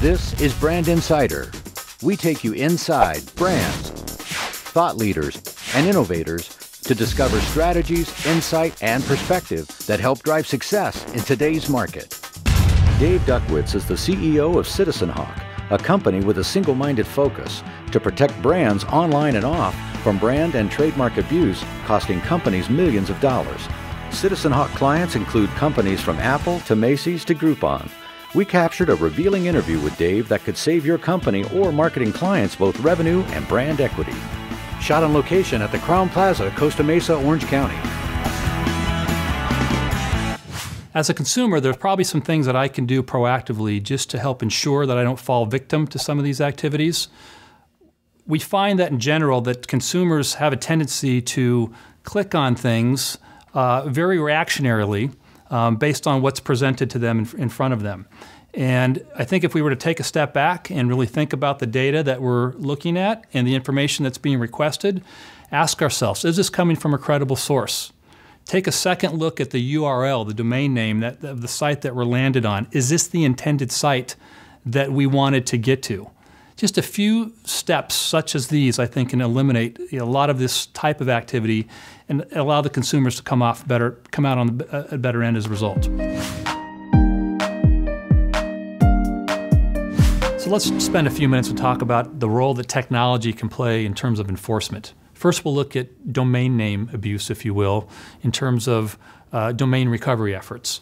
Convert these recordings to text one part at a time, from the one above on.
This is Brand Insider. We take you inside brands, thought leaders, and innovators to discover strategies, insight, and perspective that help drive success in today's market. Dave Duckwitz is the CEO of CitizenHawk, a company with a single-minded focus to protect brands online and off from brand and trademark abuse costing companies millions of dollars. CitizenHawk clients include companies from Apple to Macy's to Groupon. We captured a revealing interview with Dave that could save your company or marketing clients both revenue and brand equity. Shot on location at the Crown Plaza, Costa Mesa, Orange County. As a consumer, there's probably some things that I can do proactively just to help ensure that I don't fall victim to some of these activities. We find that in general that consumers have a tendency to click on things very reactionarily based on what's presented to them in front of them. And I think if we were to take a step back and really think about the data that we're looking at and the information that's being requested, ask ourselves, is this coming from a credible source? Take a second look at the URL, the domain name of the site that we're landed on. Is this the intended site that we wanted to get to? Just a few steps such as these, I think, can eliminate a lot of this type of activity and allow the consumers to come out on a better end as a result. So let's spend a few minutes and talk about the role that technology can play in terms of enforcement. First, we'll look at domain name abuse, if you will, in terms of domain recovery efforts.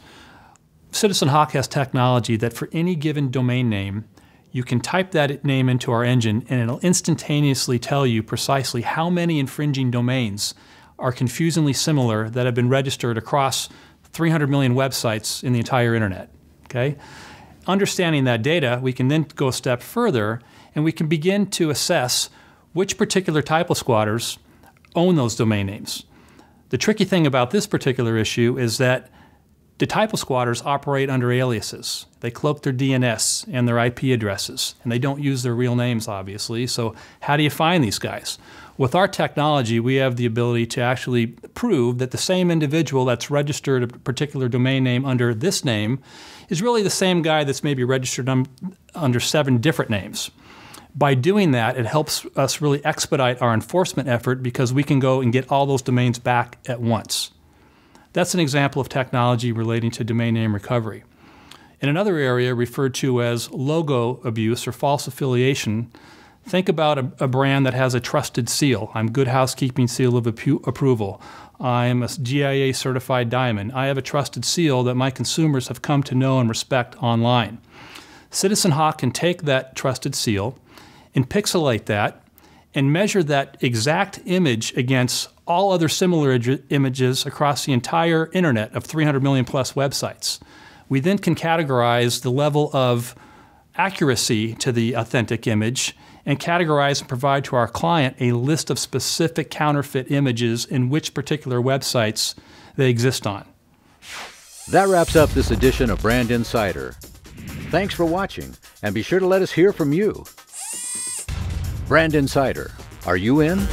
CitizenHawk has technology that for any given domain name, you can type that name into our engine and it'll instantaneously tell you precisely how many infringing domains are confusingly similar that have been registered across 300 million websites in the entire internet. Okay? Understanding that data, we can then go a step further and we can begin to assess which particular typo squatters own those domain names. The tricky thing about this particular issue is that the typo squatters operate under aliases. They cloak their DNS and their IP addresses, and they don't use their real names, obviously. So how do you find these guys? With our technology, we have the ability to actually prove that the same individual that's registered a particular domain name under this name is really the same guy that's maybe registered under 7 different names. By doing that, it helps us really expedite our enforcement effort because we can go and get all those domains back at once. That's an example of technology relating to domain name recovery. In another area referred to as logo abuse or false affiliation, think about a brand that has a trusted seal. I'm Good Housekeeping seal of approval. I'm a GIA certified diamond. I have a trusted seal that my consumers have come to know and respect online. CitizenHawk can take that trusted seal and pixelate that and measure that exact image against all other similar images across the entire internet of 300 million plus websites. We then can categorize the level of accuracy to the authentic image and categorize and provide to our client a list of specific counterfeit images in which particular websites they exist on. That wraps up this edition of Brand Insider. Thanks for watching, and be sure to let us hear from you. Brand Insider, are you in?